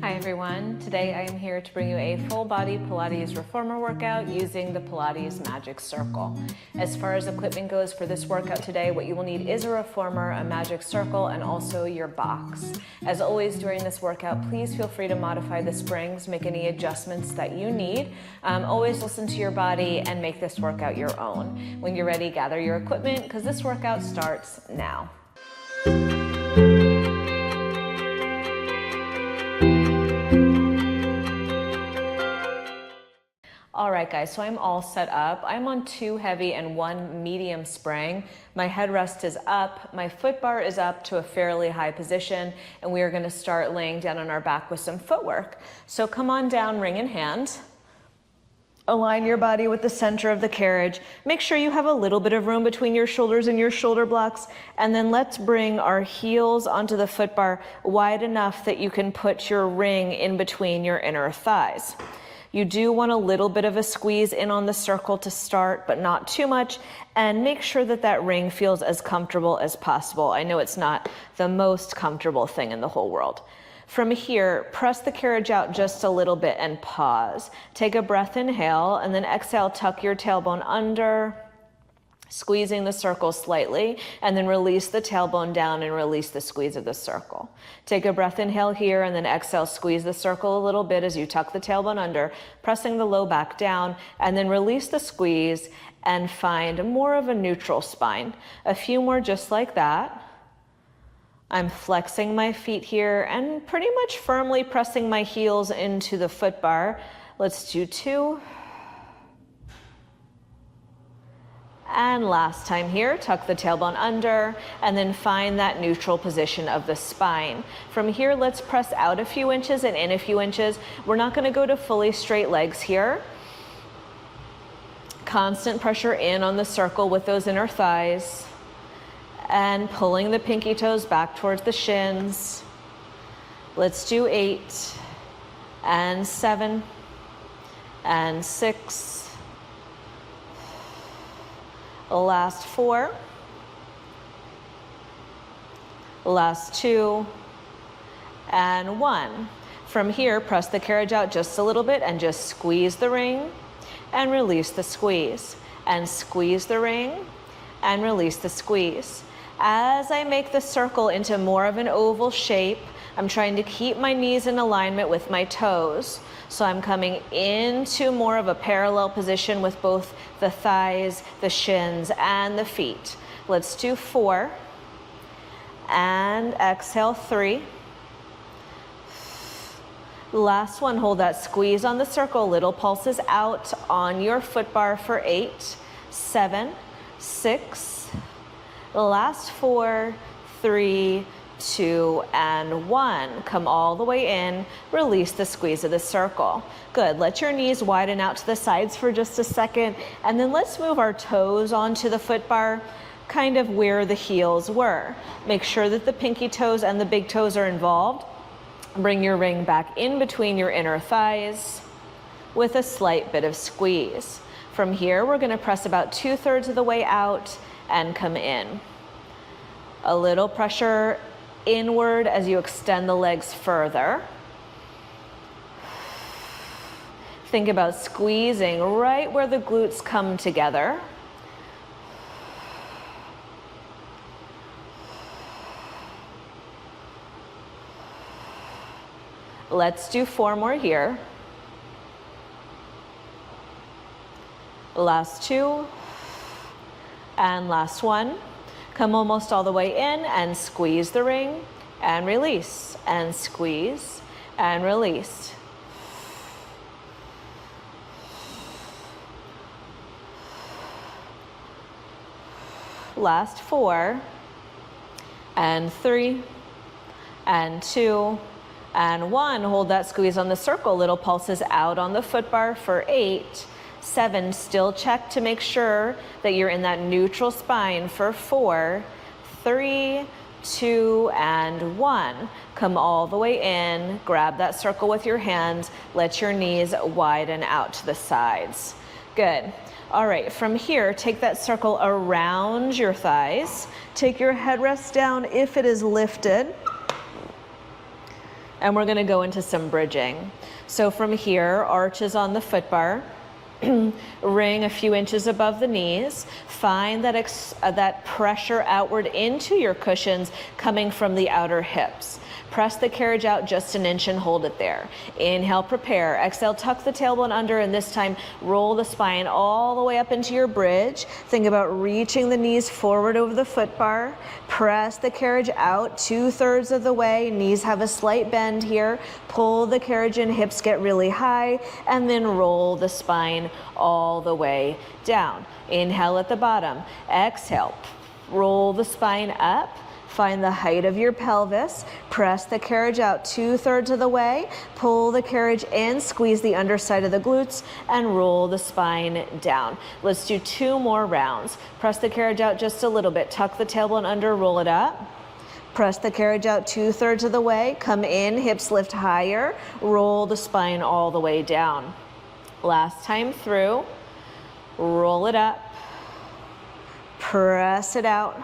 Hi everyone, today I am here to bring you a full body Pilates Reformer workout using the Pilates Magic Circle. As far as equipment goes for this workout today, what you will need is a Reformer, a Magic Circle, and also your box. As always during this workout, please feel free to modify the springs, make any adjustments that you need. Always listen to your body and make this workout your own. When you're ready, gather your equipment because this workout starts now. All right guys, so I'm all set up. I'm on 2 heavy and 1 medium spring. My headrest is up, my foot bar is up to a fairly high position, and we are gonna start laying down on our back with some footwork. So come on down, ring in hand. Align your body with the center of the carriage. Make sure you have a little bit of room between your shoulders and your shoulder blocks. And then let's bring our heels onto the foot bar wide enough that you can put your ring in between your inner thighs. You do want a little bit of a squeeze in on the circle to start, but not too much, and make sure that that ring feels as comfortable as possible. I know it's not the most comfortable thing in the whole world. From here, press the carriage out just a little bit and pause. Take a breath, inhale, and then exhale, tuck your tailbone under, squeezing the circle slightly, and then release the tailbone down and release the squeeze of the circle. Take a breath, inhale here, and then exhale, squeeze the circle a little bit as you tuck the tailbone under, pressing the low back down, and then release the squeeze and find more of a neutral spine. A few more just like that. I'm flexing my feet here and pretty much firmly pressing my heels into the foot bar. Let's do 2. And last time here, tuck the tailbone under and then find that neutral position of the spine. From here, let's press out a few inches and in a few inches. We're not gonna go to fully straight legs here. Constant pressure in on the circle with those inner thighs and pulling the pinky toes back towards the shins. Let's do 8 and 7 and 6. Last 4, last 2, and 1. From here, press the carriage out just a little bit and just squeeze the ring and release the squeeze. And squeeze the ring and release the squeeze. As I make the circle into more of an oval shape, I'm trying to keep my knees in alignment with my toes. So I'm coming into more of a parallel position with both the thighs, the shins, and the feet. Let's do 4. And exhale, 3. Last one, hold that squeeze on the circle, little pulses out on your foot bar for 8, 7, 6. Last 4, 3, 2, and 1. Come all the way in, release the squeeze of the circle. Good, let your knees widen out to the sides for just a second, and then let's move our toes onto the foot bar, kind of where the heels were. Make sure that the pinky toes and the big toes are involved. Bring your ring back in between your inner thighs with a slight bit of squeeze. From here, we're gonna press about 2/3 of the way out and come in. A little pressure inward as you extend the legs further. Think about squeezing right where the glutes come together. Let's do 4 more here. Last 2 and last 1. Come almost all the way in and squeeze the ring and release and squeeze and release. Last 4 and 3 and 2 and 1. Hold that squeeze on the circle, little pulses out on the foot bar for 8, 7, still check to make sure that you're in that neutral spine for 4, 3, 2, and 1. Come all the way in, grab that circle with your hands, let your knees widen out to the sides. Good. All right, from here, take that circle around your thighs. Take your headrest down if it is lifted. And we're gonna go into some bridging. So from here, arches on the foot bar, ring a few inches above the knees. Find that pressure outward into your cushions coming from the outer hips. Press the carriage out just an inch and hold it there. Inhale, prepare. Exhale, tuck the tailbone under, and this time roll the spine all the way up into your bridge. Think about reaching the knees forward over the foot bar. Press the carriage out 2/3 of the way. Knees have a slight bend here. Pull the carriage in, hips get really high, and then roll the spine all the way down. Inhale at the bottom. Exhale, roll the spine up. Find the height of your pelvis. Press the carriage out 2/3 of the way. Pull the carriage in, squeeze the underside of the glutes, and roll the spine down. Let's do 2 more rounds. Press the carriage out just a little bit. Tuck the tailbone under, roll it up. Press the carriage out 2/3 of the way. Come in, hips lift higher. Roll the spine all the way down. Last time through. Roll it up. Press it out.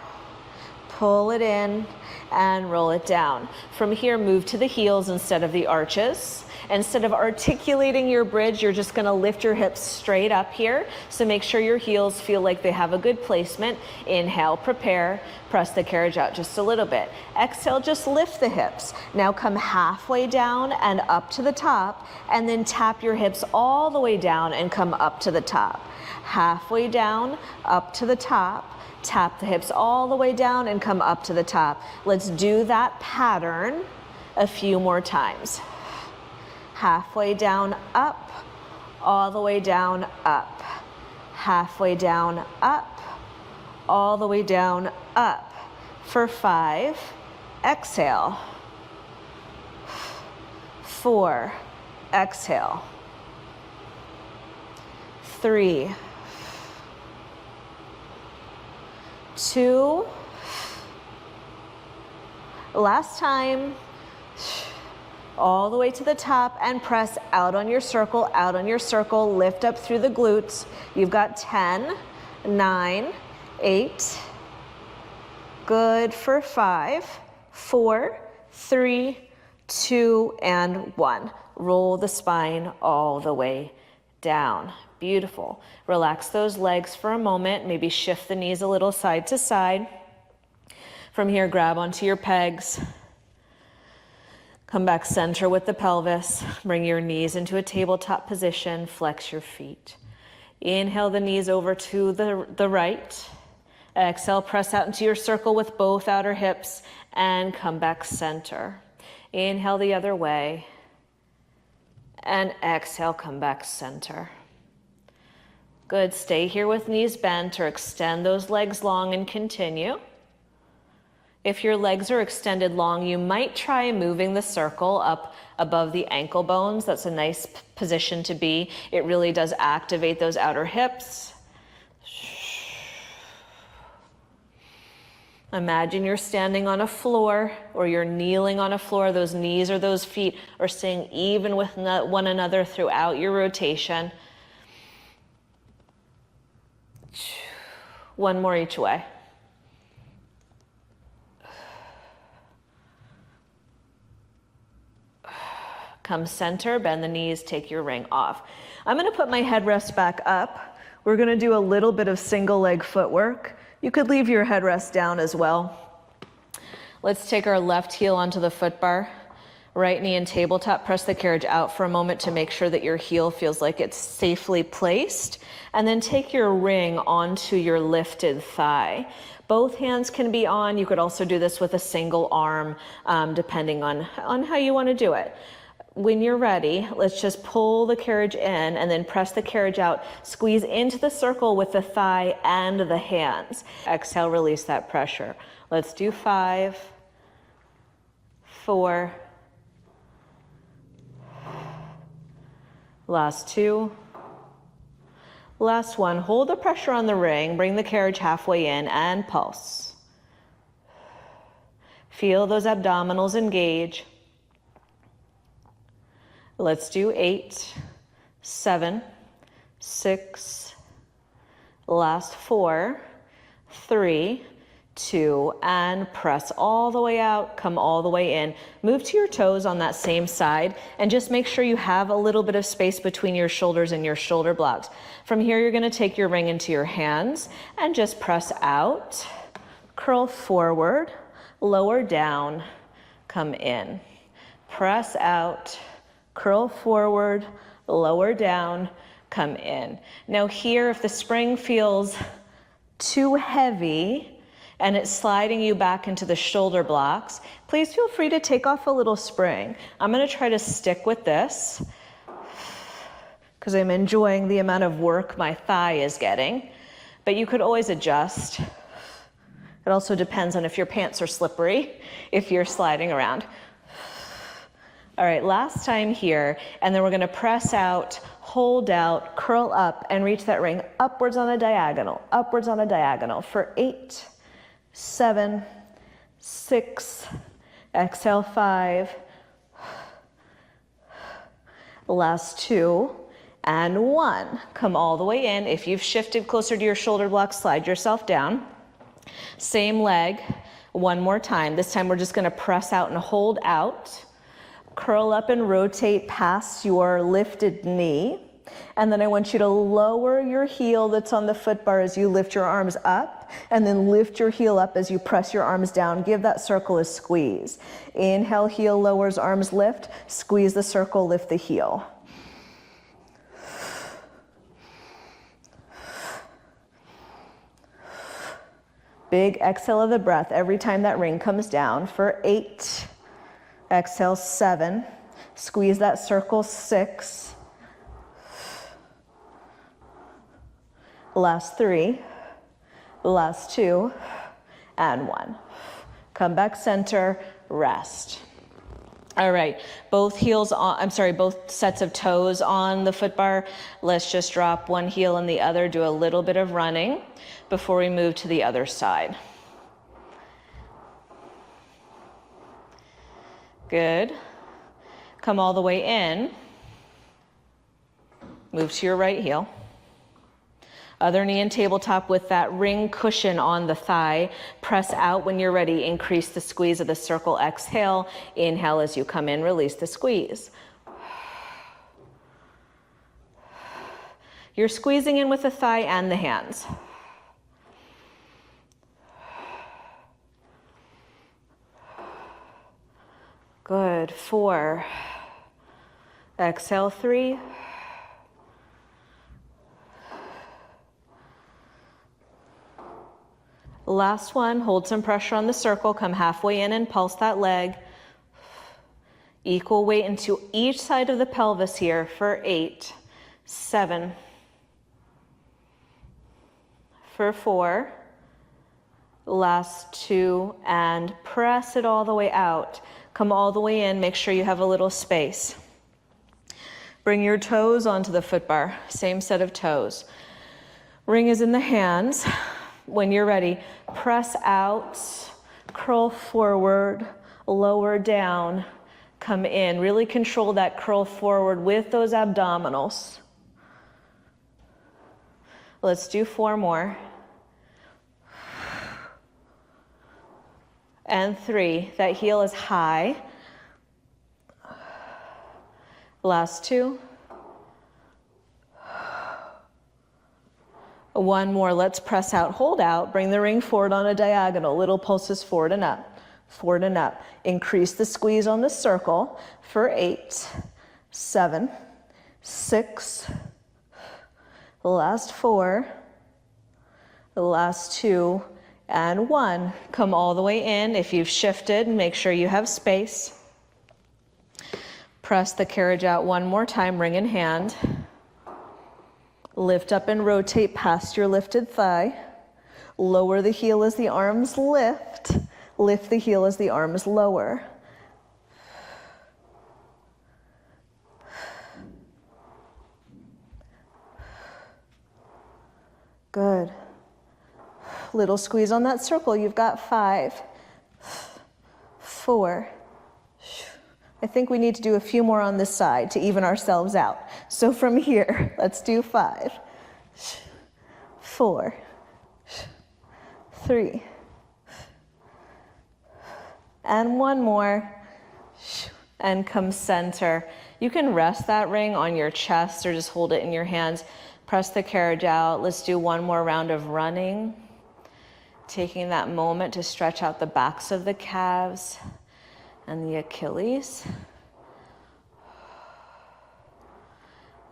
Pull it in and roll it down. From here, move to the heels instead of the arches. Instead of articulating your bridge, you're just gonna lift your hips straight up here. So make sure your heels feel like they have a good placement. Inhale, prepare, press the carriage out just a little bit. Exhale, just lift the hips. Now come halfway down and up to the top, and then tap your hips all the way down and come up to the top. Halfway down, up to the top. Tap the hips all the way down and come up to the top. Let's do that pattern a few more times. Halfway down, up, all the way down, up. Halfway down, up, all the way down, up. For 5, exhale. 4, exhale. 3, 2, last time, all the way to the top, and press out on your circle, lift up through the glutes. You've got 10, 9, 8, good for 5, 4, 3, 2, and 1. Roll the spine all the way down. Beautiful. Relax those legs for a moment. Maybe shift the knees a little side to side. From here, grab onto your pegs. Come back center with the pelvis. Bring your knees into a tabletop position. Flex your feet. Inhale the knees over to the right. Exhale, press out into your circle with both outer hips and come back center. Inhale the other way. And exhale, come back center. Good, stay here with knees bent or extend those legs long and continue. If your legs are extended long, you might try moving the circle up above the ankle bones. That's a nice position to be. It really does activate those outer hips. Imagine you're standing on a floor or you're kneeling on a floor. Those knees or those feet are staying even with one another throughout your rotation. One more each way. Come center, bend the knees, take your ring off. I'm gonna put my headrest back up. We're gonna do a little bit of single leg footwork. You could leave your headrest down as well. Let's take our left heel onto the foot bar. Right knee in tabletop, press the carriage out for a moment to make sure that your heel feels like it's safely placed. And then take your ring onto your lifted thigh. Both hands can be on. You could also do this with a single arm, depending on how you want to do it. When you're ready, let's just pull the carriage in and then press the carriage out. Squeeze into the circle with the thigh and the hands. Exhale, release that pressure. Let's do 5, 4, last 2, last 1. Hold the pressure on the ring, bring the carriage halfway in and pulse. Feel those abdominals engage. Let's do 8, 7, 6, last 4, 3, 2, and press all the way out, come all the way in. Move to your toes on that same side and just make sure you have a little bit of space between your shoulders and your shoulder blocks. From here, you're gonna take your ring into your hands and just press out, curl forward, lower down, come in. Press out, curl forward, lower down, come in. Now here, if the spring feels too heavy, and it's sliding you back into the shoulder blocks, please feel free to take off a little spring. I'm gonna try to stick with this because I'm enjoying the amount of work my thigh is getting, but you could always adjust. It also depends on if your pants are slippery, if you're sliding around. All right, last time here, and then we're gonna press out, hold out, curl up, and reach that ring upwards on a diagonal for 8, 7, 6, exhale 5, last 2, and 1. Come all the way in. If you've shifted closer to your shoulder block, slide yourself down. Same leg, one more time. This time we're just gonna press out and hold out. Curl up and rotate past your lifted knee. And then I want you to lower your heel that's on the foot bar as you lift your arms up, and then lift your heel up as you press your arms down. Give that circle a squeeze. Inhale, heel lowers, arms lift, squeeze the circle, lift the heel. Big exhale of the breath every time that ring comes down for 8. Exhale 7. Squeeze that circle 6. Last 3, last 2, and 1. Come back center, rest. All right, both sets of toes on the foot bar. Let's just drop one heel and the other, do a little bit of running before we move to the other side. Good. Come all the way in. Move to your right heel. Other knee and tabletop with that ring cushion on the thigh. Press out when you're ready. Increase the squeeze of the circle. Exhale. Inhale as you come in. Release the squeeze. You're squeezing in with the thigh and the hands. Good. 4. Exhale 3. Last one, hold some pressure on the circle, come halfway in and pulse that leg. Equal weight into each side of the pelvis here for 8, 7, for 4, last 2, and press it all the way out. Come all the way in, make sure you have a little space. Bring your toes onto the foot bar, same set of toes. Ring is in the hands. When you're ready, press out, curl forward, lower down, come in. Really control that curl forward with those abdominals. Let's do 4 more. And 3. That heel is high. Last 2. 1 more, let's press out, hold out, bring the ring forward on a diagonal, little pulses forward and up, forward and up. Increase the squeeze on the circle for 8, 7, 6, the last 4, the last 2, and 1. Come all the way in. If you've shifted, make sure you have space. Press the carriage out one more time, ring in hand. Lift up and rotate past your lifted thigh. Lower the heel as the arms lift. Lift the heel as the arms lower. Good. Little squeeze on that circle. You've got 5, 4. I think we need to do a few more on this side to even ourselves out. So from here, let's do 5, 4, 3, And one more. And come center. You can rest that ring on your chest or just hold it in your hands. Press the carriage out. Let's do one more round of running. Taking that moment to stretch out the backs of the calves and the Achilles.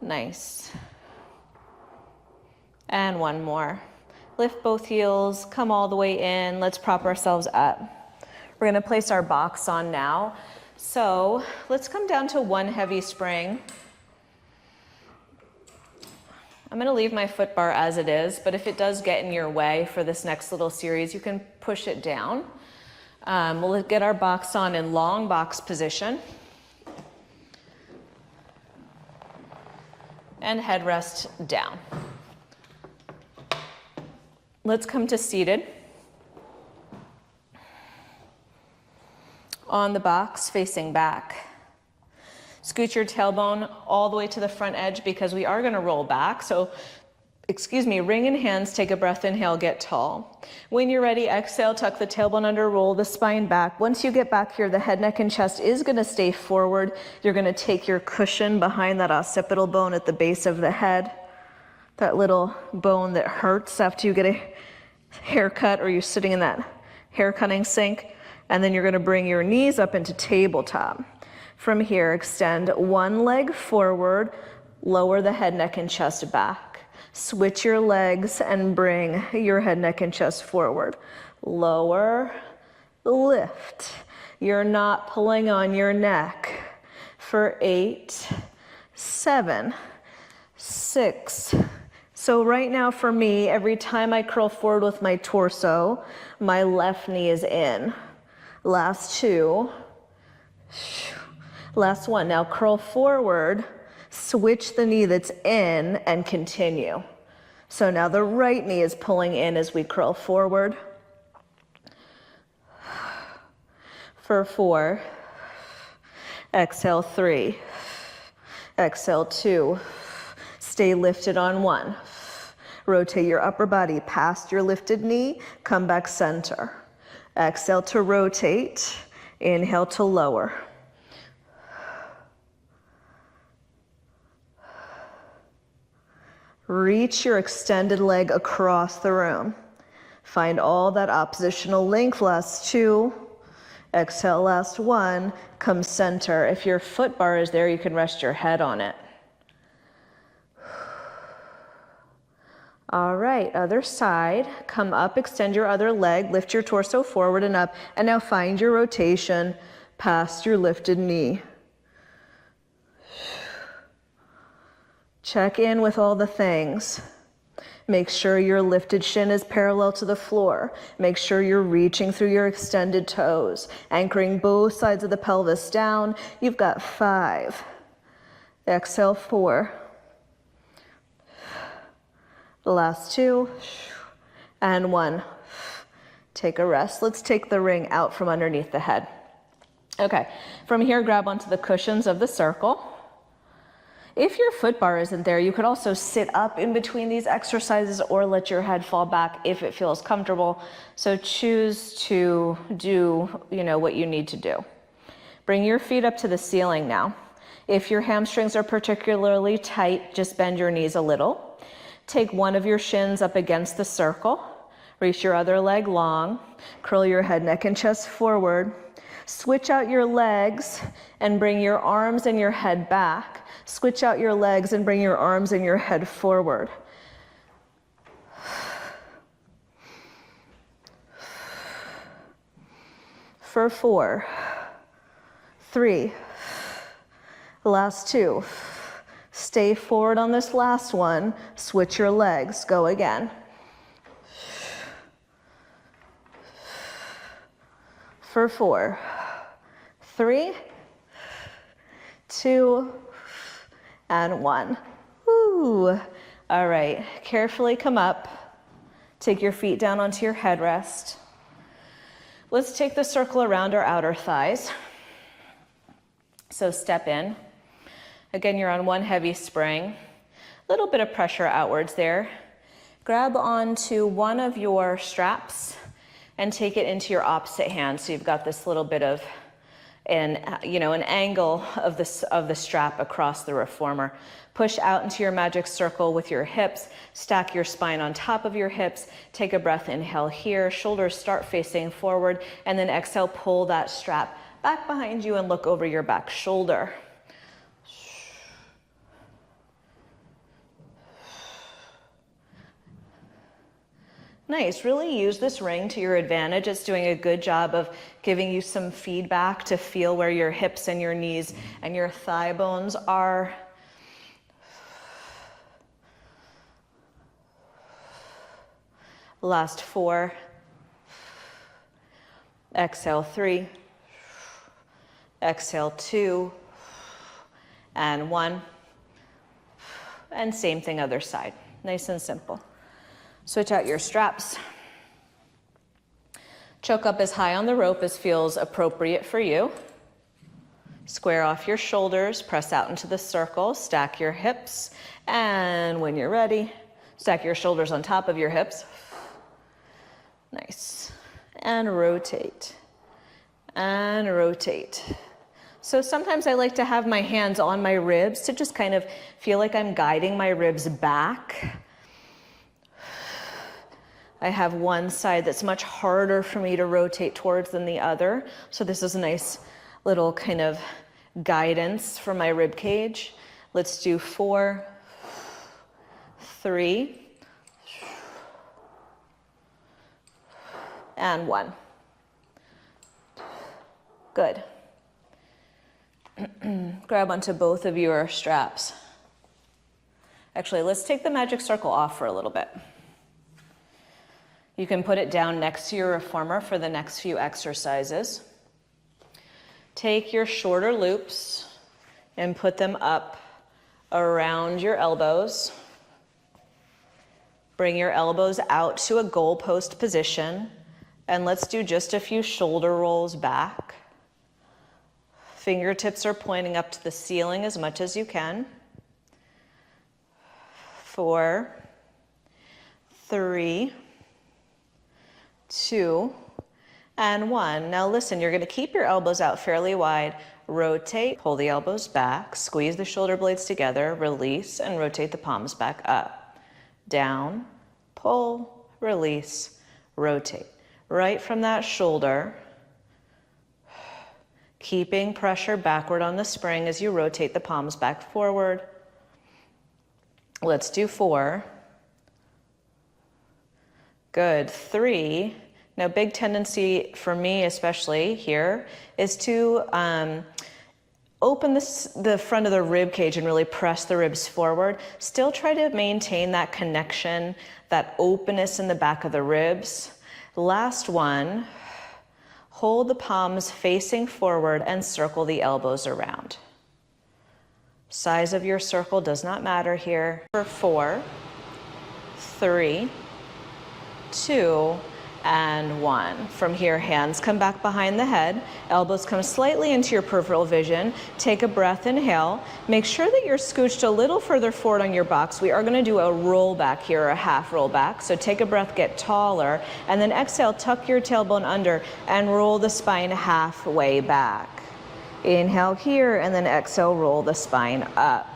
Nice. And one more. Lift both heels, come all the way in. Let's prop ourselves up. We're gonna place our box on now. So let's come down to one heavy spring. I'm gonna leave my foot bar as it is, but if it does get in your way for this next little series, you can push it down. We'll get our box on in long box position. And headrest down. Let's come to seated. On the box, facing back. Scoot your tailbone all the way to the front edge because we are gonna roll back. So, ring in hands, take a breath, inhale, get tall. When you're ready, exhale, tuck the tailbone under, roll the spine back. Once you get back here, the head, neck, and chest is gonna stay forward. You're gonna take your cushion behind that occipital bone at the base of the head, that little bone that hurts after you get a haircut or you're sitting in that hair cutting sink. And then you're gonna bring your knees up into tabletop. From here, extend one leg forward, lower the head, neck, and chest back. Switch your legs and bring your head, neck, and chest forward. Lower, lift. You're not pulling on your neck. For 8, 7, 6. So right now for me, every time I curl forward with my torso, my left knee is in. Last 2. Last 1. Now curl forward, switch the knee that's in, and continue. So now the right knee is pulling in as we curl forward. For 4. Exhale 3. Exhale 2. Stay lifted on 1. Rotate your upper body past your lifted knee. Come back center. Exhale to rotate. Inhale to lower. Reach your extended leg across the room. Find all that oppositional length. Last 2. Exhale, last 1. Come center. If your foot bar is there, you can rest your head on it. All right, other side. Come up, extend your other leg, lift your torso forward and up, and now find your rotation past your lifted knee. Check in with all the things. Make sure your lifted shin is parallel to the floor. Make sure you're reaching through your extended toes, anchoring both sides of the pelvis down. You've got 5. Exhale, 4. The last 2. And 1. Take a rest. Let's take the ring out from underneath the head. Okay, from here, grab onto the cushions of the circle. If your foot bar isn't there, you could also sit up in between these exercises or let your head fall back if it feels comfortable. So choose to do, what you need to do. Bring your feet up to the ceiling now. If your hamstrings are particularly tight, just bend your knees a little. Take one of your shins up against the circle. Reach your other leg long. Curl your head, neck, and chest forward. Switch out your legs and bring your arms and your head back. Switch out your legs and bring your arms and your head forward. For 4, 3, last 2. Stay forward on this last one. Switch your legs. Go again. For 4, 3, 2, and 1. Woo. All right, carefully come up. Take your feet down onto your headrest. Let's take the circle around our outer thighs. So step in. Again, you're on one heavy spring. A little bit of pressure outwards there. Grab onto one of your straps. and take it into your opposite hand. So you've got this little bit of an angle of the strap across the reformer. Push out into your magic circle with your hips. Stack your spine on top of your hips. Take a breath, inhale here. Shoulders start facing forward, and then exhale, pull that strap back behind you and look over your back shoulder. Nice, really use this ring to your advantage. It's doing a good job of giving you some feedback to feel where your hips and your knees and your thigh bones are. Last 4. Exhale 3. Exhale 2. And 1. And same thing other side. Nice and simple. Switch out your straps. Choke up as high on the rope as feels appropriate for you. Square off your shoulders, press out into the circle, stack your hips, and when you're ready, stack your shoulders on top of your hips. Nice. And rotate. And rotate. So sometimes I like to have my hands on my ribs to just kind of feel like I'm guiding my ribs back. I have one side that's much harder for me to rotate towards than the other. So this is a nice little kind of guidance for my rib cage. Let's do 4, 3, and 1. Good. Grab onto both of your straps. Actually, let's take the magic circle off for a little bit. You can put it down next to your reformer for the next few exercises. Take your shorter loops and put them up around your elbows. Bring your elbows out to a goalpost position, and let's do just a few shoulder rolls back. Fingertips are pointing up to the ceiling as much as you can. 4, 3, 2, and 1. Now listen, you're going to keep your elbows out fairly wide. Rotate, pull the elbows back, squeeze the shoulder blades together, release, and rotate the palms back up. Down, pull, release, rotate. Right from that shoulder, keeping pressure backward on the spring as you rotate the palms back forward. Let's do 4. Good. 3. Now, big tendency for me, especially here, is to open the front of the rib cage and really press the ribs forward. Still try to maintain that connection, that openness in the back of the ribs. Last one, hold the palms facing forward and circle the elbows around. Size of your circle does not matter here. For 4, 3, 2, and 1. From here, hands come back behind the head, elbows come slightly into your peripheral vision. Take a breath, inhale. Make sure that you're scooched a little further forward on your box. We are going to do a roll back here, a half roll back. So take a breath, get taller, and then exhale, tuck your tailbone under and roll the spine halfway back. Inhale here, and then exhale, roll the spine up.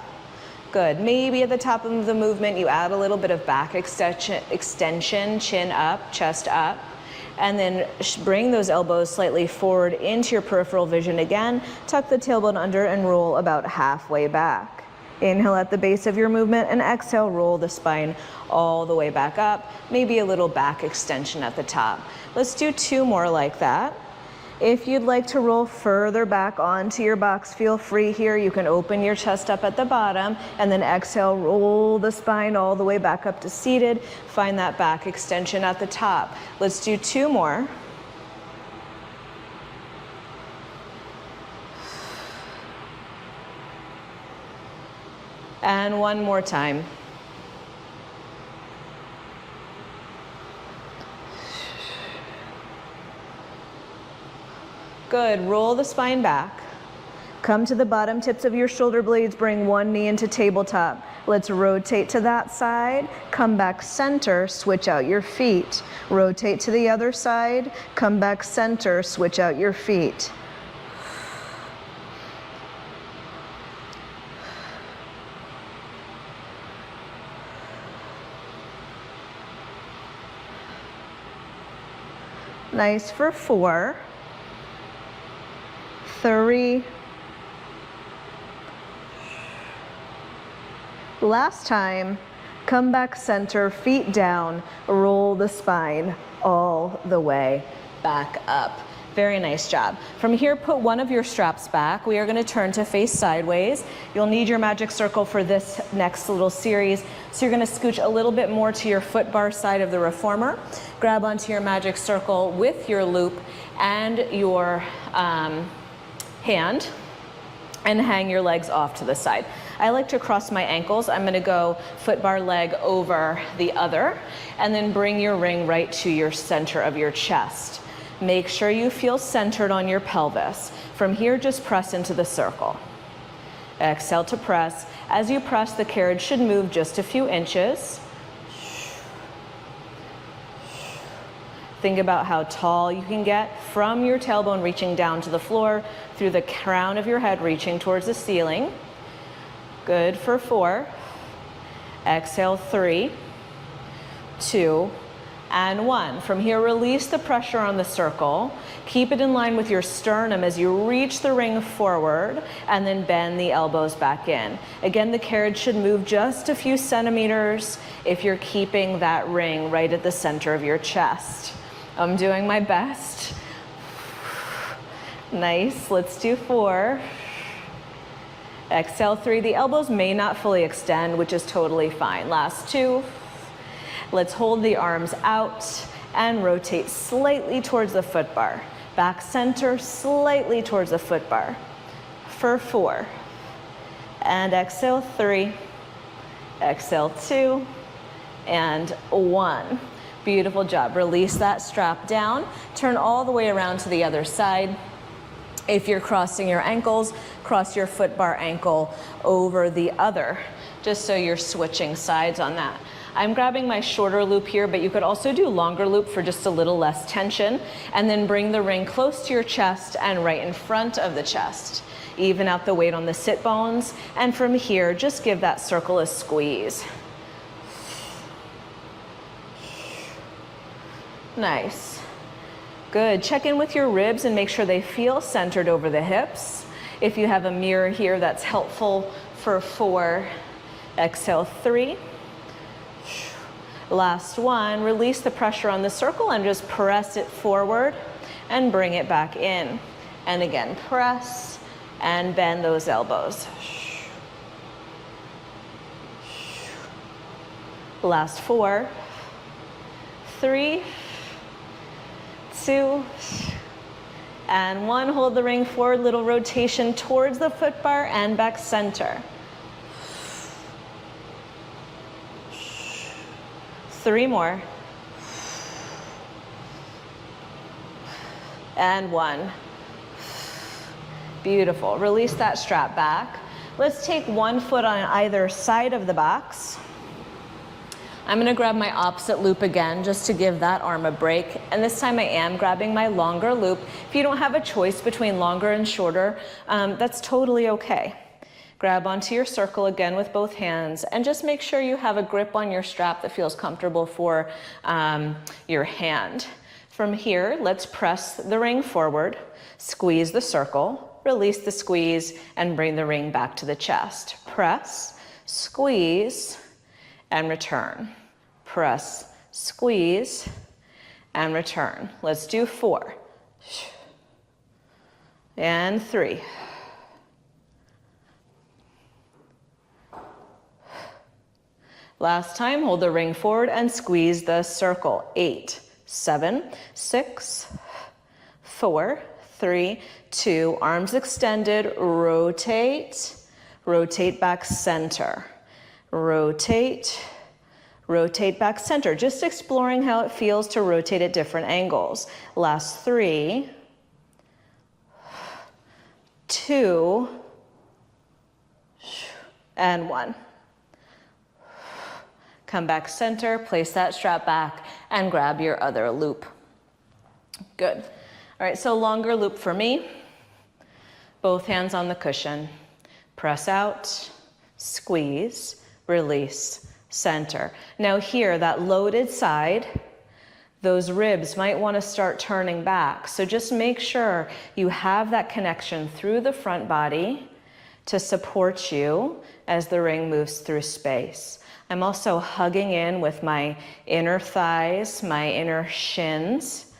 Good. Maybe at the top of the movement, you add a little bit of back extension, chin up, chest up, and then bring those elbows slightly forward into your peripheral vision again. Tuck the tailbone under and roll about halfway back. Inhale at the base of your movement, and exhale, roll the spine all the way back up. Maybe a little back extension at the top. Let's do 2 more like that. If you'd like to roll further back onto your box, feel free here. You can open your chest up at the bottom and then exhale, roll the spine all the way back up to seated. Find that back extension at the top. Let's do 2 more. And 1 more time. Good. Roll the spine back. Come to the bottom tips of your shoulder blades, bring one knee into tabletop. Let's rotate to that side, come back center, switch out your feet. Rotate to the other side, come back center, switch out your feet. Nice for 4, 3, last time, come back center, feet down, roll the spine all the way back up. Very nice job. From here, put one of your straps back. We are going to turn to face sideways. You'll need your magic circle for this next little series. So you're going to scooch a little bit more to your foot bar side of the reformer. Grab onto your magic circle with your loop and your hand, and hang your legs off to the side. I like to cross my ankles. I'm going to go foot bar leg over the other, and then bring your ring right to your center of your chest. Make sure you feel centered on your pelvis. From here, just press into the circle. Exhale to press. As you press, the carriage should move just a few inches. Think about how tall you can get from your tailbone reaching down to the floor, through the crown of your head reaching towards the ceiling. Good for 4. Exhale, 3, 2, and 1. From here, release the pressure on the circle. Keep it in line with your sternum as you reach the ring forward, and then bend the elbows back in. Again, the carriage should move just a few centimeters if you're keeping that ring right at the center of your chest. I'm doing my best. Nice. Let's do 4. Exhale, 3. The elbows may not fully extend, which is totally fine. Last 2. Let's hold the arms out and rotate slightly towards the foot bar. Back center, slightly towards the foot bar. For 4. And exhale, 3. Exhale, 2. And 1. Beautiful job. Release that strap down. Turn all the way around to the other side. If you're crossing your ankles, cross your foot bar ankle over the other, just so you're switching sides on that. I'm grabbing my shorter loop here, but you could also do longer loop for just a little less tension, and then bring the ring close to your chest and right in front of the chest. Even out the weight on the sit bones, and from here, just give that circle a squeeze. Nice. Good. Check in with your ribs and make sure they feel centered over the hips. If you have a mirror here, that's helpful for 4. Exhale, 3. Last 1. Release the pressure on the circle and just press it forward and bring it back in. And again, press and bend those elbows. Last 4, 3, 2, and 1. Hold the ring forward, little rotation towards the foot bar and back center. 3 more. And 1. Beautiful. Release that strap back. Let's take one foot on either side of the box. I'm going to grab my opposite loop again just to give that arm a break. And this time I am grabbing my longer loop. If you don't have a choice between longer and shorter, that's totally okay. Grab onto your circle again with both hands and just make sure you have a grip on your strap that feels comfortable for your hand. From here, let's press the ring forward, squeeze the circle, release the squeeze, and bring the ring back to the chest. Press, squeeze, and return. Press, squeeze, and return. Let's do 4. And 3. Last time, hold the ring forward and squeeze the circle. 8, 7, 6, 4, 3, 2, arms extended, rotate, rotate back center, rotate, rotate back center. Just exploring how it feels to rotate at different angles. Last 3, 2, and 1. Come back center, place that strap back, and grab your other loop. Good. All right, so longer loop for me. Both hands on the cushion. Press out, squeeze, release, center. Now here, that loaded side, those ribs might want to start turning back. So just make sure you have that connection through the front body to support you as the ring moves through space. I'm also hugging in with my inner thighs, my inner shins,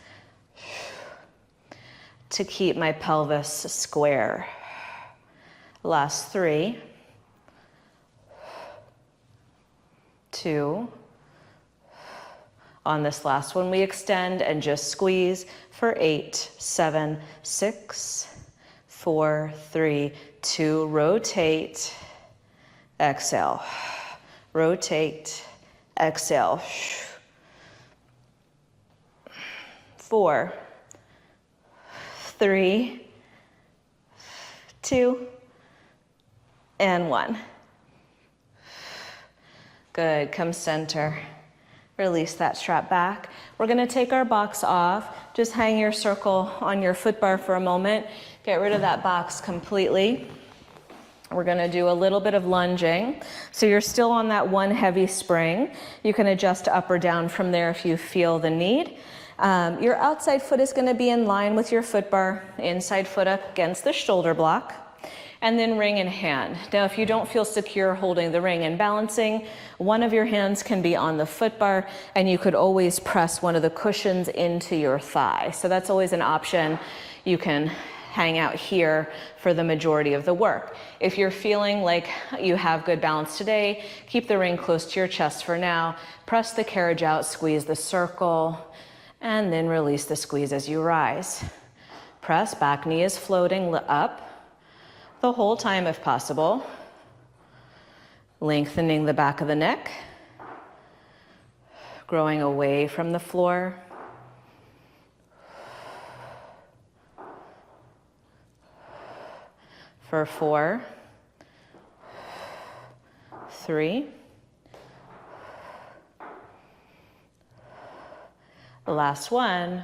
to keep my pelvis square. Last 3, 2. On this last one, we extend and just squeeze for 8, 7, 6, 4, 3, 2. Rotate, exhale. Rotate, exhale. 4, 3, 2, and 1. Good, come center. Release that strap back. We're gonna take our box off. Just hang your circle on your foot bar for a moment. Get rid of that box completely. We're gonna do a little bit of lunging. So you're still on that one heavy spring. You can adjust up or down from there if you feel the need. Your outside foot is gonna be in line with your foot bar, inside foot up against the shoulder block, and then ring in hand. Now, if you don't feel secure holding the ring and balancing, one of your hands can be on the foot bar, and you could always press one of the cushions into your thigh. So that's always an option. You can hang out here for the majority of the work. If you're feeling like you have good balance today, keep the ring close to your chest for now. Press the carriage out, squeeze the circle, and then release the squeeze as you rise. Press, back knee is floating up the whole time if possible. Lengthening the back of the neck, growing away from the floor. For 4, 3, the last one.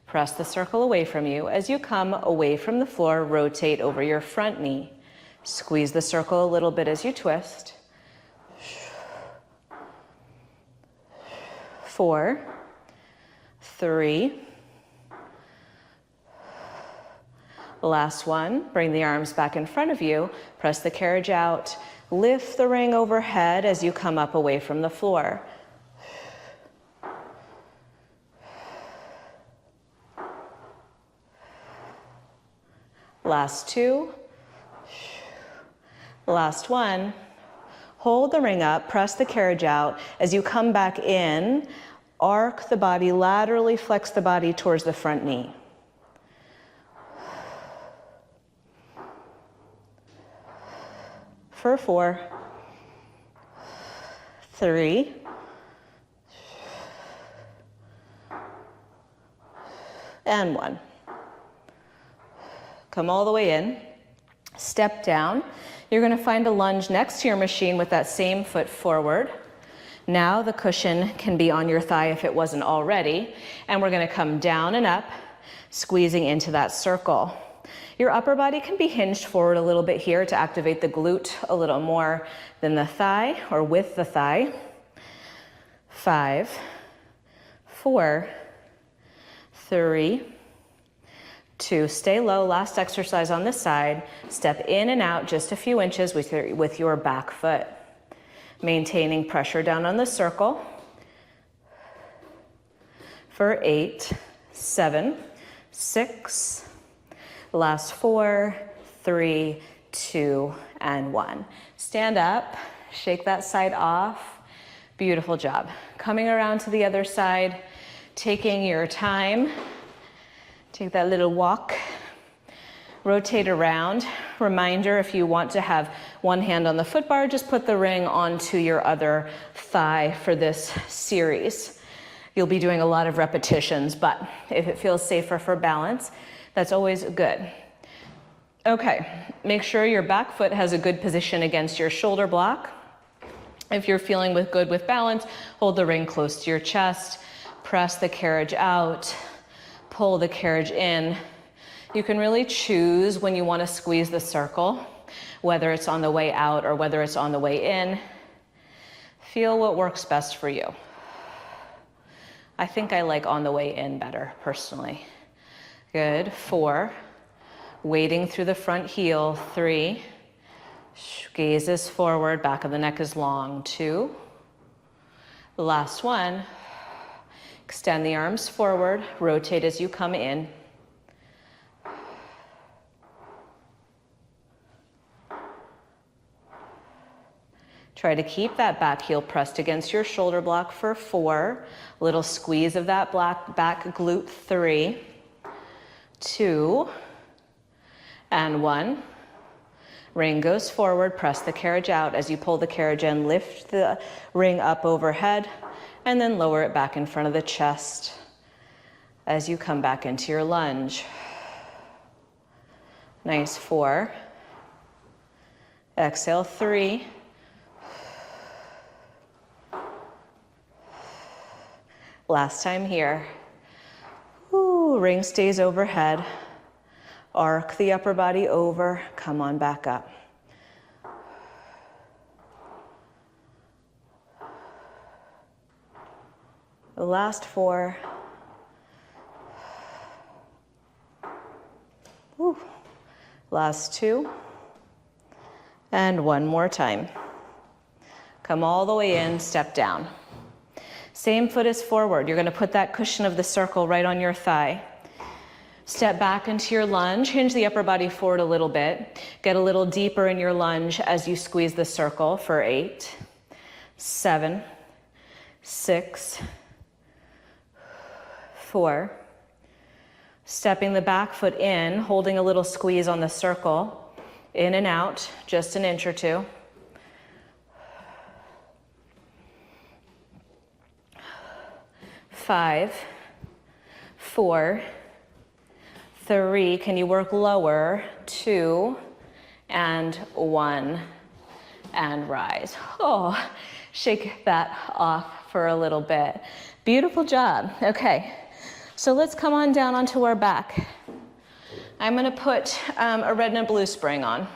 Press the circle away from you. As you come away from the floor, rotate over your front knee. Squeeze the circle a little bit as you twist. 4, 3. Last one, bring the arms back in front of you. Press the carriage out. Lift the ring overhead as you come up away from the floor. Last 2. Last 1. Hold the ring up, press the carriage out. As you come back in, arc the body, laterally flex the body towards the front knee. For 4, 3, and 1. Come all the way in, step down. You're gonna find a lunge next to your machine with that same foot forward. Now the cushion can be on your thigh if it wasn't already, and we're gonna come down and up, squeezing into that circle. Your upper body can be hinged forward a little bit here to activate the glute a little more than the thigh or with the thigh. 5, 4, 3, 2, stay low. Last exercise on this side. Step in and out just a few inches with your back foot. Maintaining pressure down on the circle. For 8, 7, 6, last 4, 3, 2, and 1. Stand up, shake that side off. Beautiful job. Coming around to the other side, taking your time. Take that little walk. Rotate around. Reminder, if you want to have one hand on the foot bar, just put the ring onto your other thigh for this series. You'll be doing a lot of repetitions, but if it feels safer for balance, that's always good. Okay, make sure your back foot has a good position against your shoulder block. If you're feeling good with balance, hold the ring close to your chest, press the carriage out, pull the carriage in. You can really choose when you want to squeeze the circle, whether it's on the way out or whether it's on the way in. Feel what works best for you. I think I like on the way in better, personally. Good. 4. Weighting through the front heel. 3. Gaze is forward, back of the neck is long. 2. The last one. Extend the arms forward, rotate as you come in. Try to keep that back heel pressed against your shoulder block for 4. Little squeeze of that back glute. 3, 2, and 1. Ring goes forward, press the carriage out. As you pull the carriage in, lift the ring up overhead and then lower it back in front of the chest as you come back into your lunge. Nice. 4. Exhale. 3. Last time here. Ooh, ring stays overhead. Arc the upper body over. Come on back up. The last 4. Ooh. Last 2. And one more time. Come all the way in, step down. Same foot is forward. You're going to put that cushion of the circle right on your thigh. Step back into your lunge. Hinge the upper body forward a little bit. Get a little deeper in your lunge as you squeeze the circle for 8, 7, 6, 4. Stepping the back foot in, holding a little squeeze on the circle. In and out, just an inch or 2. 5, 4, 3. Can you work lower? 2, and 1, and rise. Oh, shake that off for a little bit. Beautiful job. Okay, so let's come on down onto our back. I'm going to put a red and a blue spring on.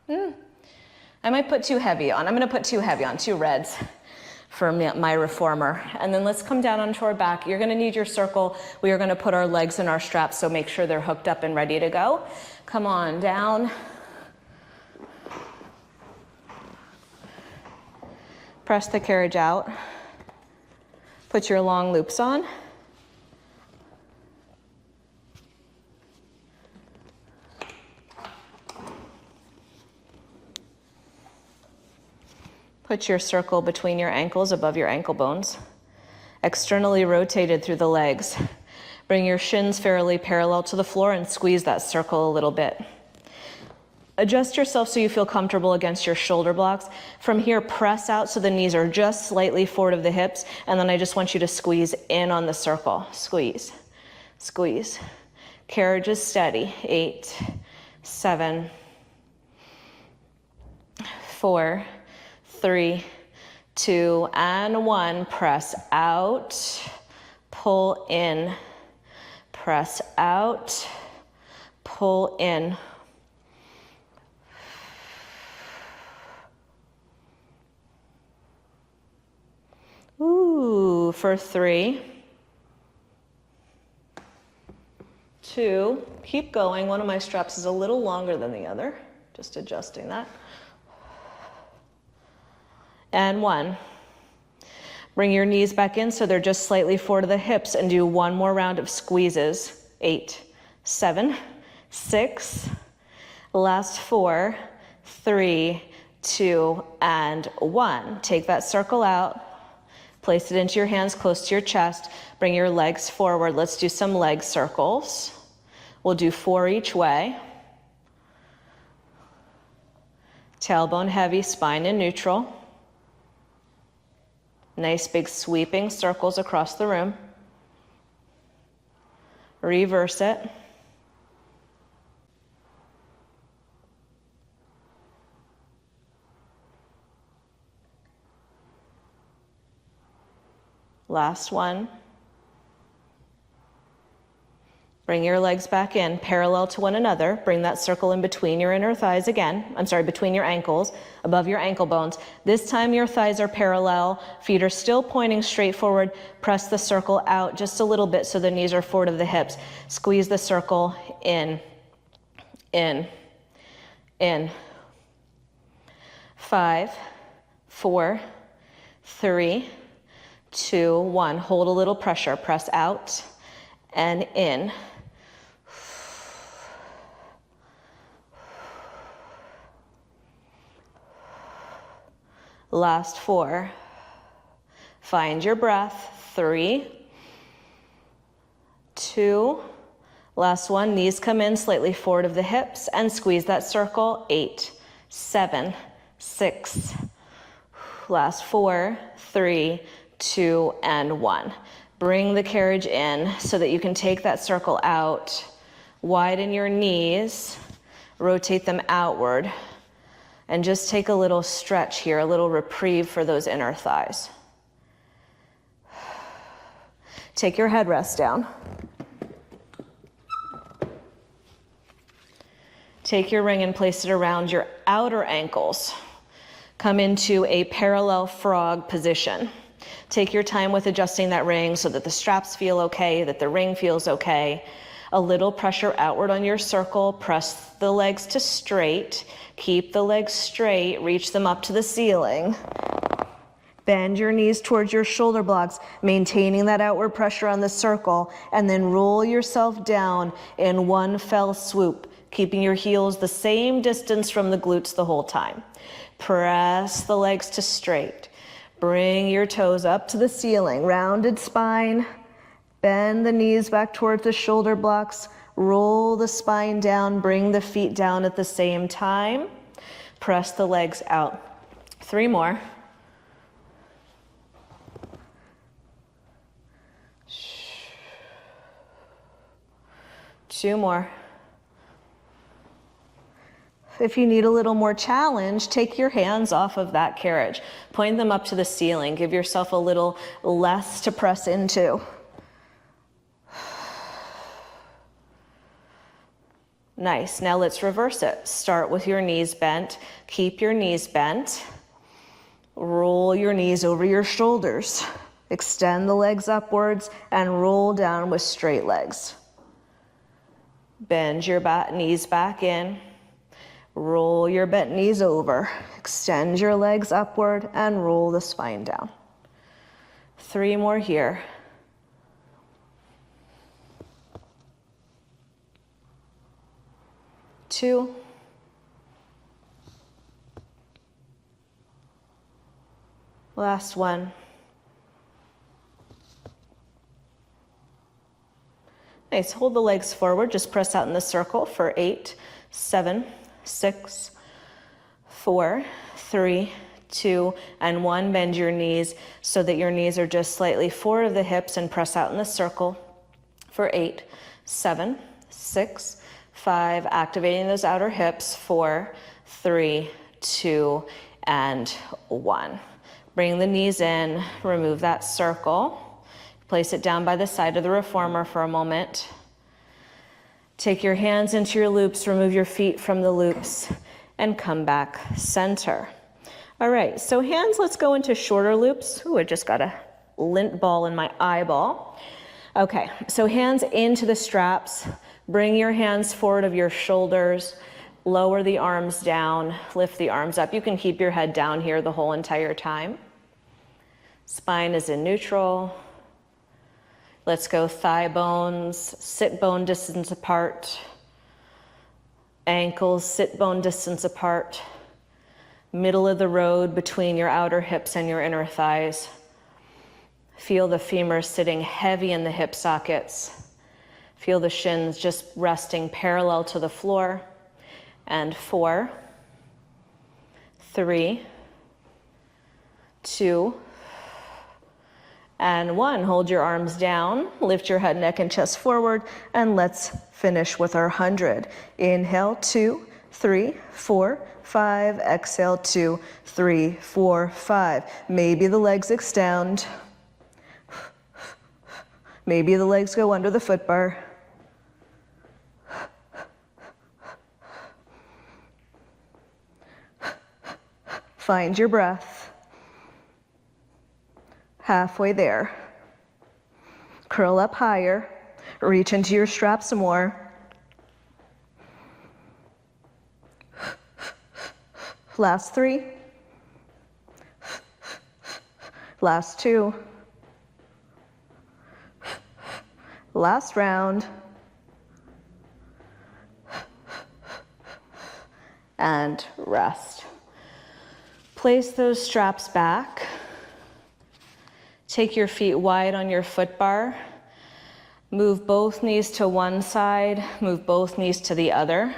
I might put 2 heavy on. I'm going to put 2 heavy on, 2 reds for my reformer. And then let's come down onto our back. You're going to need your circle. We are going to put our legs in our straps, so make sure they're hooked up and ready to go. Come on down. Press the carriage out. Put your long loops on. Put your circle between your ankles, above your ankle bones. Externally rotated through the legs. Bring your shins fairly parallel to the floor and squeeze that circle a little bit. Adjust yourself so you feel comfortable against your shoulder blocks. From here, press out so the knees are just slightly forward of the hips, and then I just want you to squeeze in on the circle. Squeeze, squeeze. Carriage is steady. 8, 7, 4, 3, 2, and 1. Press out, pull in, press out, pull in. Ooh, for 3, 2, keep going. One of my straps is a little longer than the other. Just adjusting that. And 1. Bring your knees back in so they're just slightly forward of the hips and do one more round of squeezes. 8, 7, 6, last 4, 3, 2, and 1. Take that circle out. Place it into your hands close to your chest. Bring your legs forward. Let's do some leg circles. We'll do 4 each way. Tailbone heavy, spine in neutral. Nice big sweeping circles across the room. Reverse it. Last one. Bring your legs back in, parallel to one another. Bring that circle in between your inner thighs again. I'm sorry, between your ankles, above your ankle bones. This time your thighs are parallel, feet are still pointing straight forward. Press the circle out just a little bit so the knees are forward of the hips. Squeeze the circle in, in, in. 5, 4, 3, 2, 1. Hold a little pressure. Press out and in. Last 4. Find your breath. 3, 2. Last one. Knees come in slightly forward of the hips and squeeze that circle. 8, 7, 6. Last 4, 3, 2, and 1. Bring the carriage in so that you can take that circle out. Widen your knees, rotate them outward, and just take a little stretch here, a little reprieve for those inner thighs. Take your headrest down. Take your ring and place it around your outer ankles. Come into a parallel frog position. Take your time with adjusting that ring so that the straps feel okay, that the ring feels okay. A little pressure outward on your circle. Press the legs to straight. Keep the legs straight. Reach them up to the ceiling. Bend your knees towards your shoulder blocks, maintaining that outward pressure on the circle, and then roll yourself down in one fell swoop, keeping your heels the same distance from the glutes the whole time. Press the legs to straight. Bring your toes up to the ceiling, rounded spine. Bend the knees back towards the shoulder blocks. Roll the spine down, bring the feet down at the same time. Press the legs out. 3 more. Two more. If you need a little more challenge, take your hands off of that carriage. Point them up to the ceiling. Give yourself a little less to press into. Nice. Now let's reverse it. Start with your knees bent. Keep your knees bent. Roll your knees over your shoulders. Extend the legs upwards and roll down with straight legs. Bend your knees back in. Roll your bent knees over. Extend your legs upward and roll the spine down. 3 more here. Two. Last one. Nice. Hold the legs forward. Just press out in the circle for 8, 7, 6, 4, 3, 2, and 1. Bend your knees so that your knees are just slightly forward of the hips and press out in the circle for 8, 7, 6, 5. Activating those outer hips. 4, 3, 2, and 1. Bring the knees in. Remove that circle. Place it down by the side of the reformer for a moment. Take your hands into your loops, remove your feet from the loops, and come back center. All right, so hands, let's go into shorter loops. Ooh, I just got a lint ball in my eyeball. Okay, so hands into the straps. Bring your hands forward of your shoulders. Lower the arms down, lift the arms up. You can keep your head down here the whole entire time. Spine is in neutral. Let's go thigh bones, sit bone distance apart. Ankles, sit bone distance apart. Middle of the road between your outer hips and your inner thighs. Feel the femurs sitting heavy in the hip sockets. Feel the shins just resting parallel to the floor. And 4, 3, 2, and 1. Hold your arms down, lift your head, neck, and chest forward, and let's finish with our 100. Inhale, 2, 3, 4, 5. Exhale, 2, 3, 4, 5. Maybe the legs extend. Maybe the legs go under the foot bar. Find your breath. Halfway there. Curl up higher. Reach into your strap some more. Last 3. Last 2. Last round. And rest. Place those straps back. Take your feet wide on your foot bar. Move both knees to one side, move both knees to the other.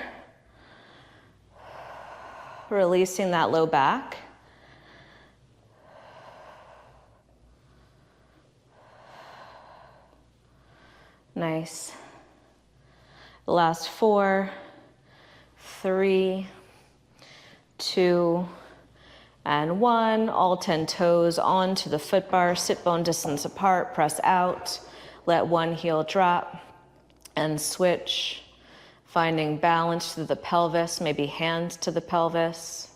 Releasing that low back. Nice. Last 4, 3, 2, and 1. All 10 toes onto the foot bar, sit bone distance apart, press out. Let one heel drop and switch. Finding balance through the pelvis, maybe hands to the pelvis.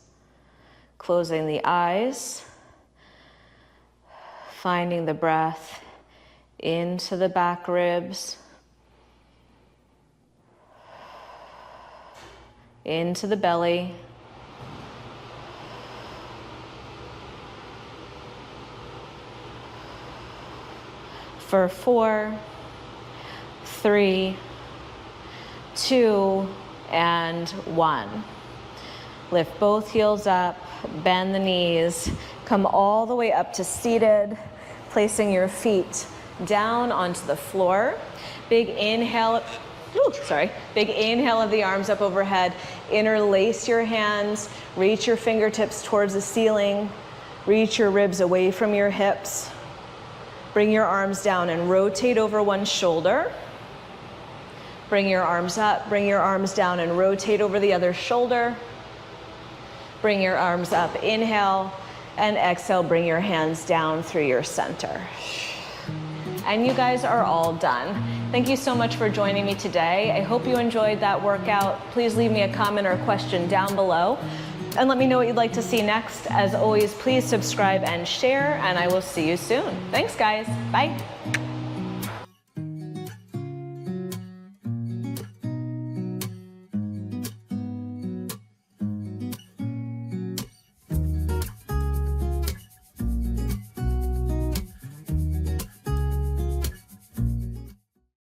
Closing the eyes. Finding the breath into the back ribs. Into the belly. For 4, 3, 2, and 1. Lift both heels up, bend the knees, come all the way up to seated, placing your feet down onto the floor. Big inhale, big inhale of the arms up overhead. Interlace your hands, reach your fingertips towards the ceiling, reach your ribs away from your hips. Bring your arms down and rotate over one shoulder. Bring your arms up, bring your arms down and rotate over the other shoulder. Bring your arms up, inhale, and exhale, bring your hands down through your center. And you guys are all done. Thank you so much for joining me today. I hope you enjoyed that workout. Please leave me a comment or a question down below. And let me know what you'd like to see next. As always, please subscribe and share, and I will see you soon. Thanks, guys. Bye.